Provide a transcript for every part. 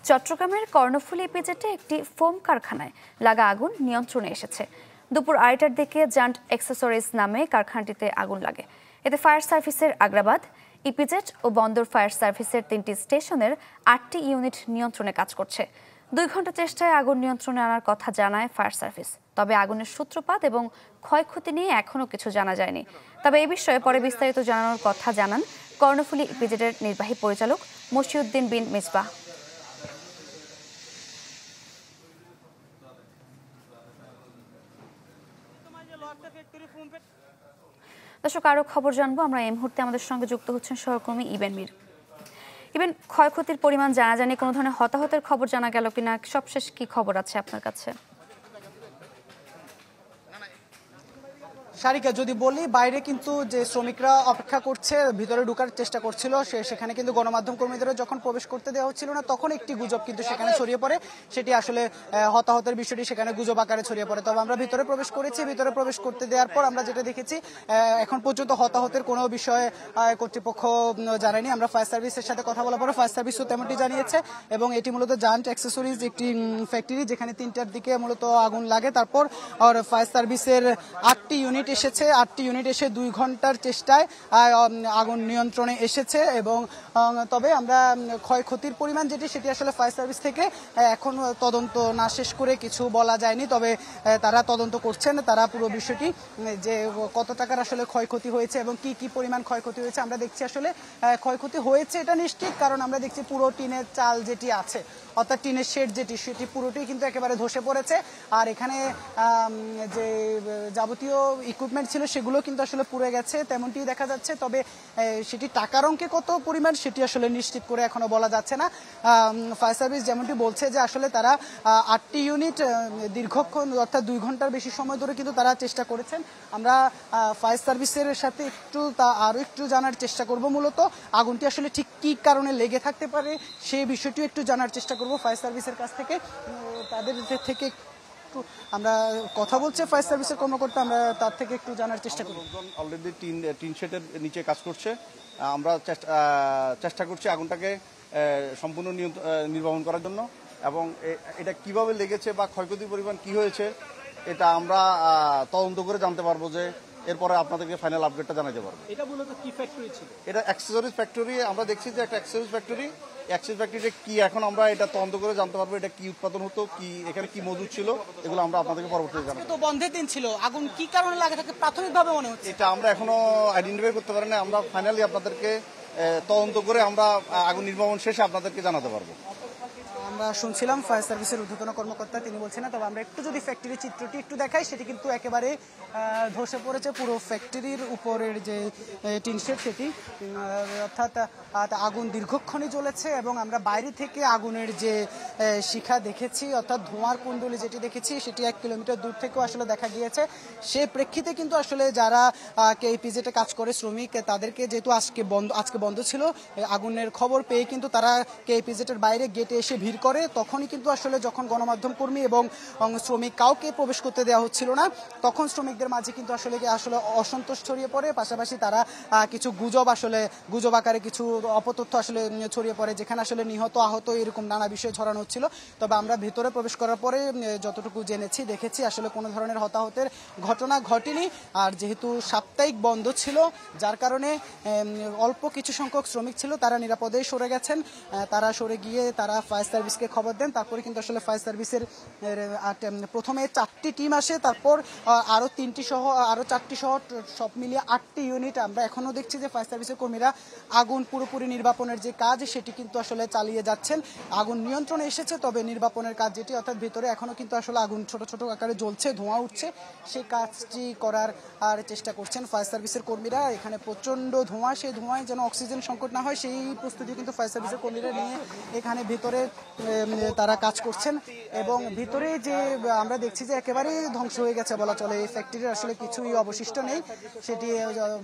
চট্টগ্রামের কর্ণফুলী ইপিজেডে একটি ফোম কারখানায় লাগা আগুন নিয়ন্ত্রণে এসেছে। দুপুর 2টার দিকে জান্ট অ্যাক্সেসরিজ নামে কারখানাটিতে আগুন লাগে। এতে ফায়ার সার্ভিসের আগ্রাবাদ, ইপিজেড ও বন্দর ফায়ার সার্ভিসের 3টি স্টেশনের 8টি ইউনিট নিয়ন্ত্রণে কাজ করছে। 2 ঘন্টা চেষ্টায় আগুন নিয়ন্ত্রণে আনার কথা জানায় ফায়ার সার্ভিস। তবে আগুনের সূত্রপাত এবং ক্ষয়ক্ষতি নিয়ে এখনও কিছু জানা যায়নি। তবে এই বিষয়ে পরে বিস্তারিত জানানোর কথা জানান কর্ণফুলী ইপিজেডের নির্বাহী পরিচালক মশিউদ্দিন বিন মিসবাহ। দর্শক, আরো খবর জানবো আমরা। এই মুহূর্তে আমাদের সঙ্গে যুক্ত হচ্ছেন সহকর্মী ইবেন মির। ইবেন, ক্ষয়ক্ষতির পরিমাণ জানা যায়নি, কোনো ধরনের হতাহতের খবর জানা গেল কিনা? সবশেষ কি খবর আছে আপনার কাছে? সারিকা, যদি বলি, বাইরে কিন্তু যে শ্রমিকরা অপেক্ষা করছে, ভিতরে ঢোকার চেষ্টা করছিল, সেখানে কিন্তু গণমাধ্যম কর্মীদের যখন প্রবেশ করতে দেওয়া হচ্ছিল না, তখন একটি গুজব কিন্তু সেখানে ছড়িয়ে পড়ে। সেটি আসলে হতাহতের বিষয়টি সেখানে গুজব আকারে ছড়িয়ে পড়ে। তবে আমরা ভিতরে প্রবেশ করেছি, ভিতরে প্রবেশ করতে দেওয়ার পর আমরা যেটা দেখেছি, এখন পর্যন্ত হতাহতের কোনো বিষয়ে কর্তৃপক্ষ জানায়নি। আমরা ফায়ার সার্ভিসের সাথে কথা বলার পরে ফায়ার সার্ভিসও তেমনটি জানিয়েছে। এবং এটি মূলত জান্ট অ্যাক্সেসরিজ একটি ফ্যাক্টরি, যেখানে 3টার দিকে মূলত আগুন লাগে। তারপর ফায়ার সার্ভিসের 8টি ইউনিট এসেছে। 8টি ইউনিট এসে 2 ঘন্টার চেষ্টায় আগুন নিয়ন্ত্রণে এসেছে। এবং তবে আমরা ক্ষয়ক্ষতির পরিমাণ যেটি, সেটি আসলে ফায়ার সার্ভিস থেকে এখন তদন্ত না শেষ করে কিছু বলা যায়নি। তবে তারা তদন্ত করছেন, তারা পুরো বিষয়টি যে কত টাকার আসলে ক্ষয়ক্ষতি হয়েছে এবং কি কি পরিমাণ ক্ষয়ক্ষতি হয়েছে। আমরা দেখছি আসলে ক্ষয়ক্ষতি হয়েছে এটা নিশ্চিত, কারণ আমরা দেখছি পুরো টিনের চাল যেটি আছে, অর্থাৎ টিনের শেড যেটি, সেটি পুরোটি কিন্তু একেবারে ধসে পড়েছে। আর এখানে যে যাবতীয় ইকুইপমেন্ট ছিল সেগুলো কিন্তু আসলে পুড়ে গেছে, তেমনটি দেখা যাচ্ছে। তবে সেটি টাকার অঙ্কে কত পরিমাণ সেটি আসলে নিশ্চিত করে এখনো বলা যাচ্ছে না। ফায়ার সার্ভিস যেমনটি বলছে যে আসলে তারা 8টি ইউনিট দীর্ঘক্ষণ, অর্থাৎ 2 ঘন্টার বেশি সময় ধরে কিন্তু তারা চেষ্টা করেছেন। আমরা ফায়ার সার্ভিসের সাথে আরো একটু জানার চেষ্টা করব, মূলত আগুনটি আসলে ঠিক কি কারণে লেগে থাকতে পারে সেই বিষয়টিও একটু জানার চেষ্টা করব ফায়ার সার্ভিসের কাছ থেকে। তাদের থেকে আমরা কথা বলছে ফায়ার সার্ভিসের কর্মকর্তা, আমরা তার থেকে একটু জানার চেষ্টা করব। অলরেডি টিন শেডের নিচে কাজ করছে। আমরা চেষ্টা করছি আগুনটাকে সম্পূর্ণ নির্বাপন করার জন্য। এবং এটা কিভাবে লেগেছে বা ক্ষয়ক্ষতির পরিমাণ কি হয়েছে, এটা আমরা তদন্ত করে জানতে পারবো, যে এরপরে আপনাদেরকে ফাইনাল আপডেটটা জানাতে পারবো। এটা মূলত কি ফ্যাক্টরি ছিল? এটা অ্যাক্সেসরিজ ফ্যাক্টরি। আমরা দেখছি যে একটা অ্যাক্সেসরিজ ফ্যাক্টরি। অ্যাক্সেস ফ্যাক্টরিতে কি, এখন আমরা এটা তদন্ত করে জানতে পারবো এটা কি উৎপাদন হতো, কি এখানে কি মজুদ ছিল, এগুলো আমরা আপনাদেরকে পরবর্তীতে জানাবো। তো বন্ধের দিন ছিল, আগুন কি কারণে লাগে থাকে প্রাথমিকভাবে মনে হচ্ছে? এটা আমরা এখনো আইডেন্টিফাই করতে পারি না। আমরা ফাইনালি আপনাদেরকে তদন্ত করে আমরা আগুন নির্বাপন শেষে আপনাদেরকে জানাতে পারবো। আমরা শুনছিলাম ফায়ার সার্ভিসের ঊর্ধ্বতন কর্মকর্তা, তিনি বলছেন না। তবে আমরা একটু যদি ফ্যাক্টরির চিত্রটি একটু দেখাই, সেটি কিন্তু একেবারে ধসে পড়েছে। পুরো ফ্যাক্টরির উপরের যে টিন শেড, সেটি অর্থাৎ আগুন দীর্ঘক্ষণই জ্বলেছে। এবং আমরা বাইরে থেকে আগুনের যে শিখা দেখেছি, অর্থাৎ ধোঁয়ার কুণ্ডলী যেটি দেখেছি, সেটি 1 কিলোমিটার দূর থেকেও আসলে দেখা গিয়েছে। সে প্রেক্ষিতে কিন্তু আসলে যারা ইপিজেডে কাজ করে শ্রমিক, তাদেরকে যেহেতু আজকে বন্ধ ছিল, আগুনের খবর পেয়ে কিন্তু তারা ইপিজেডের বাইরে গেটে এসে ভিড় করে। তখনই কিন্তু আসলে যখন গণমাধ্যম কর্মী এবং শ্রমিক কাউকে প্রবেশ করতে দেওয়া হচ্ছিল না, তখন শ্রমিকদের মাঝে কিন্তু আসলে অসন্তোষ ছড়িয়ে পড়ে। পাশাপাশি তারা কিছু গুজব আকারে কিছু অপতথ্য আসলে ছড়িয়ে পড়ে, যেখানে আসলে নিহত আহত এরকম নানা বিষয় ছড়ানো হচ্ছিল। তবে আমরা ভেতরে প্রবেশ করার পরে যতটুকু জেনেছি, দেখেছি আসলে কোনো ধরনের হতাহতের ঘটনা ঘটেনি। আর যেহেতু সাপ্তাহিক বন্ধ ছিল, যার কারণে অল্প কিছু সংখ্যক শ্রমিক ছিল, তারা নিরাপদেই সরে গেছেন। তারা সরে গিয়ে তারা ফায়ার সার্ভিসকে খবর দেন। তারপরে কিন্তু আসলে ফায়ার সার্ভিসের প্রথমে 4টি টিম আসে, তারপর আরো 3টি সহ আরো 4টি সহ সব মিলিয়ে 8টি ইউনিট। আমরা এখনো দেখছি যে ফায়ার সার্ভিসের কর্মীরা আগুন পুরোপুরি নির্বাপনের যে কাজ, সেটি কিন্তু আসলে চালিয়ে যাচ্ছেন। আগুন নিয়ন্ত্রণে এসেছে, তবে নির্বাপনের কাজ যেটি, অর্থাৎ ভিতরে এখনো কিন্তু আসলে আগুন ছোট ছোট আকারে জ্বলছে, ধোঁয়া উঠছে, সেই কাজটি করার চেষ্টা করছেন ফায়ার সার্ভিসের কর্মীরা। এখানে প্রচন্ড ধোঁয়া, সেই ধোঁয়ায় যেন অক্সিজেন সংকট না হয়, সেই প্রস্তুতি কিন্তু ফায়ার সার্ভিসের কর্মীরা নিয়ে এখানে ভিতরে তারা কাজ করছেন। এবং ভিতরে যে আমরা দেখছি যে একেবারে ধ্বংস হয়ে গেছে বলা চলে, এই ফ্যাক্টরির আসলে কিছুই অবশিষ্ট নেই। সেটি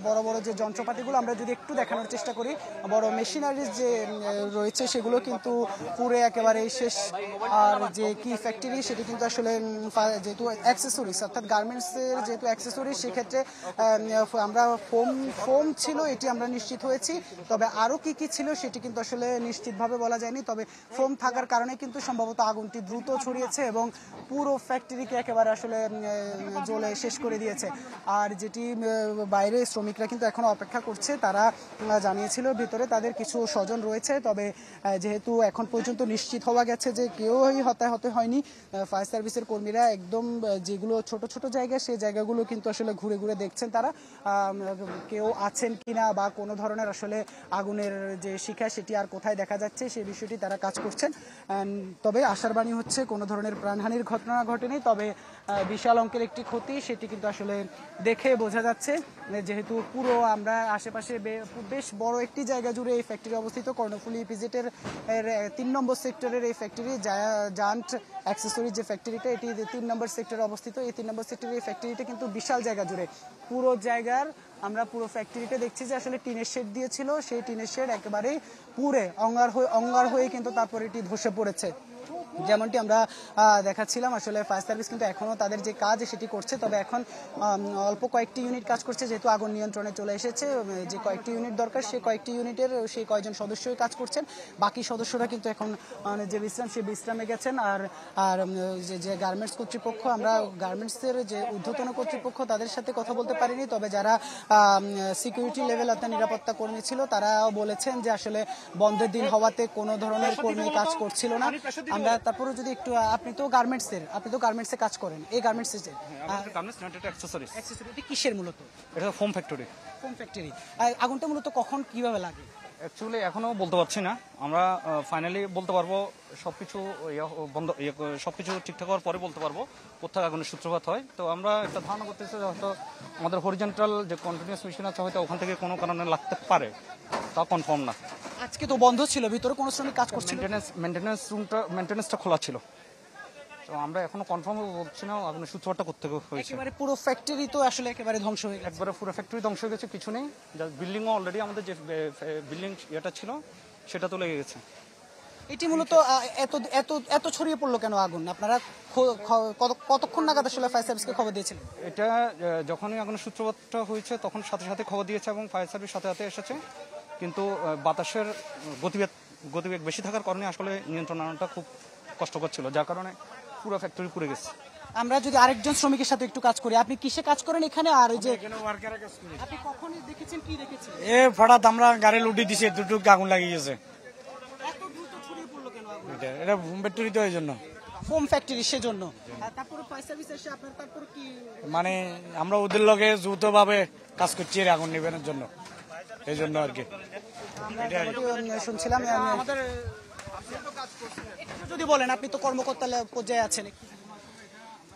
বড় বড় যে যন্ত্রপাতিগুলো আমরা যদি একটু দেখানোর চেষ্টা করি, বড় মেশিনারিজ যে রয়েছে সেগুলো কিন্তু পুরো একেবারে শেষ। আর যে কি ফ্যাক্টরি, সেটি কিন্তু আসলে যেহেতু অ্যাক্সেসরিজ, অর্থাৎ গার্মেন্টসের যেহেতু অ্যাক্সেসরিজ, সেক্ষেত্রে আমরা ফোম ছিল, এটি আমরা নিশ্চিত হয়েছি। তবে আরও কি কি ছিল সেটি কিন্তু আসলে নিশ্চিতভাবে বলা যায়নি। তবে ফোম ফোম থাকার কারণে কিন্তু সম্ভবত আগুনটি দ্রুত ছড়িয়েছে এবং পুরো ফ্যাক্টরিকে একেবারে আসলে জ্বলে শেষ করে দিয়েছে। আর যেটি বাইরে শ্রমিকরা কিন্তু এখনো অপেক্ষা করছে, তারা জানিয়েছিল ভিতরে তাদের কিছু স্বজন রয়েছে, তবে যেহেতু এখন পর্যন্ত নিশ্চিত হওয়া গেছে যে কেউই হতাহত হয়নি। ফায়ার সার্ভিসের কর্মীরা একদম যেগুলো ছোট ছোট জায়গা সেই জায়গাগুলো কিন্তু আসলে ঘুরে ঘুরে দেখছেন তারা কেউ আছেন কিনা বা কোনো ধরনের আসলে আগুনের যে শিখা সেটি আর কোথায় দেখা যাচ্ছে সেই বিষয়টি তারা কাজ করছেন। তবে আশার বাণী হচ্ছে কোনো ধরনের প্রাণহানির ঘটনা ঘটেনি, তবে বিশাল অঙ্কের একটি ক্ষতি সেটি কিন্তু আসলে দেখে বোঝা যাচ্ছে, যেহেতু পুরো আমরা আশেপাশে বেশ বড় একটি জায়গা জুড়ে এই ফ্যাক্টরি অবস্থিত। কর্ণফুলী ইপিজেডের 3 নম্বর সেক্টরের এই ফ্যাক্টরি জায়ান্ট অ্যাক্সেসরিজ যে ফ্যাক্টরিটা, এটি 3 নম্বর সেক্টরে অবস্থিত। এই 3 নম্বর সেক্টরের এই ফ্যাক্টরিটা কিন্তু বিশাল জায়গা জুড়ে, পুরো জায়গার আমরা পুরো ফ্যাক্টরিটা দেখছি যে আসলে টিনের শেড দিয়েছিল, সেই টিনের শেড একেবারেই পুরে অঙ্গার হয়ে কিন্তু তারপর এটি ধসে পড়েছে। যেমনটি আমরা দেখাচ্ছিলাম, আসলে ফায়ার সার্ভিস কিন্তু এখনও তাদের যে কাজ সেটি করছে, তবে এখন অল্প কয়েকটি ইউনিট কাজ করছে, যেহেতু আগুন নিয়ন্ত্রণে চলে এসেছে। যে কয়েকটি ইউনিট দরকার সেই কয়েকটি ইউনিটের সেই কয়েকজন সদস্যই কাজ করছেন, বাকি সদস্যরা কিন্তু এখন যে বিশ্রামে গেছেন। আর যে গার্মেন্টস কর্তৃপক্ষ, আমরা গার্মেন্টসের যে ঊর্ধ্বতন কর্তৃপক্ষ তাদের সাথে কথা বলতে পারিনি, তবে যারা সিকিউরিটি লেভেল অর্থাৎ নিরাপত্তা কর্মী ছিল তারাও বলেছেন যে আসলে বন্ধের দিন হওয়াতে কোনো ধরনের কর্মী কাজ করছিল না। আমরা তারপরে যদি একটু, আপনি তো গার্মেন্টসে কাজ করেন, এই গার্মেন্টসে কিসের মূলত? এটা ফোম ফ্যাক্টরি। আগুনটা মূলত কখন কিভাবে লাগে অ্যাকচুয়ালি এখনো বলতে পারছি না, আমরা ফাইনালি বলতে পারবো সবকিছু সবকিছু ঠিকঠাক হওয়ার পরে বলতে পারবো কোথায় আগুনের সূত্রপাত হয়। তো আমরা একটা ধারণা করতেছি হয়তো আমাদের হরিজেন্টাল যে কন্টিনিউয়াস মেশিন আছে হয়তো ওখান থেকে কোনো কারণে লাগতে পারে, তা কনফার্ম না। আজকে তো বন্ধ ছিল, ভিতরে কোনো শ্রমিক কাজ করছিল? মেইনটেনেন্সটা খোলা ছিল, তো আমরা এখনো কনফার্ম বলছি না আগুনের সূত্রপাতটা কোত্থেকে হয়েছে। একেবারে পুরো ফ্যাক্টরি তো আসলে একেবারে ধ্বংস হয়ে গেছে। একবারে পুরো ফ্যাক্টরি ধ্বংস হয়ে গেছে, কিছু নেই, জাস্ট বিল্ডিংও অলরেডি আমাদের যে বিল্ডিং এটা ছিল সেটা তো লেগে গেছে। এটি মূলত এত ছড়িয়ে পড়লো কেন আগুন? আপনারা কতক্ষণ নাগাদ আসলে ফায়ার সার্ভিসকে খবর দিয়েছিলেন? এটা যখনই আগুনের সূত্রপাতটা হয়েছে তখন সাথে সাথে খবর দিয়েছে এবং ফায়ার সার্ভিস সাথে সাথে এসেছে, কিন্তু বাতাসের গতিবেগ বেশি থাকার কারণে আসলে নিয়ন্ত্রণ আনাটা খুব কষ্টকর ছিল, যার কারণে পুরো ফ্যাক্টরি পুড়ে গেছে। আমরা যদি আরেকজন শ্রমিকের সাথে একটু কাজ করি, আপনি কিসে কাজ করেন এখানে? আর যে আপনি কখন দেখেছেন, কি দেখেছেন? হঠাৎ আমরা গাড়ি লুটি দিছি, দুটুক আগুন লাগিয়ে গেছে। এত দ্রুত ছড়িয়ে পড়লো কেন আগুন? এটা ফোম ফ্যাক্টরি তো এই জন্য, ফোম ফ্যাক্টরি সেজন্য। তারপরে ফায়ার সার্ভিস এসে আপনার তারপর কি মানে আমরা ওদের লগে দ্রুত ভাবে কাজ করছি আগুন নিবানোর জন্য, এই জন্য আর কি শুনছিলাম। যদি বলেন, আপনি তো কর্মকর্তা পর্যায়ে আছেন।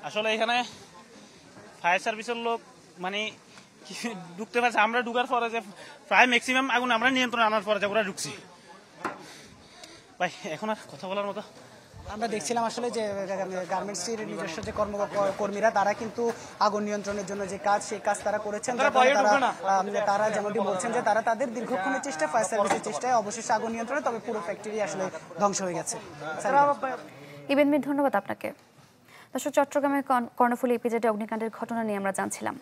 আসলে এখানে ফায়ার সার্ভিসের লোক মানে ঢুকতে পারছে, আমরা ঢুকার পরে যে প্রায় ম্যাক্সিমাম আগুন আমরা নিয়ন্ত্রণ আনার পরে যে ওরা ঢুকছি। ভাই এখন আর কথা বলার মতো আমরা দেখছিলাম আসলে যে গার্মেন্টসের নিজস্ব যে কর্মীরা তারা কিন্তু আগুন নিয়ন্ত্রণের জন্য যে কাজ সেই কাজ তারা করেছেন। তারা যেমনটি বলছেন যে তারা তাদের দীর্ঘক্ষণের চেষ্টা, ফায়ার সার্ভিসের চেষ্টায় অবশেষে আগুন নিয়ন্ত্রণে, তবে পুরো ফ্যাক্টরি আসলে ধ্বংস হয়ে গেছে। ইবেন মির ধন্যবাদ আপনাকে। দর্শক, চট্টগ্রামের কর্ণফুলী ইপিজেডে অগ্নিকাণ্ডের ঘটনা নিয়ে আমরা জানছিলাম।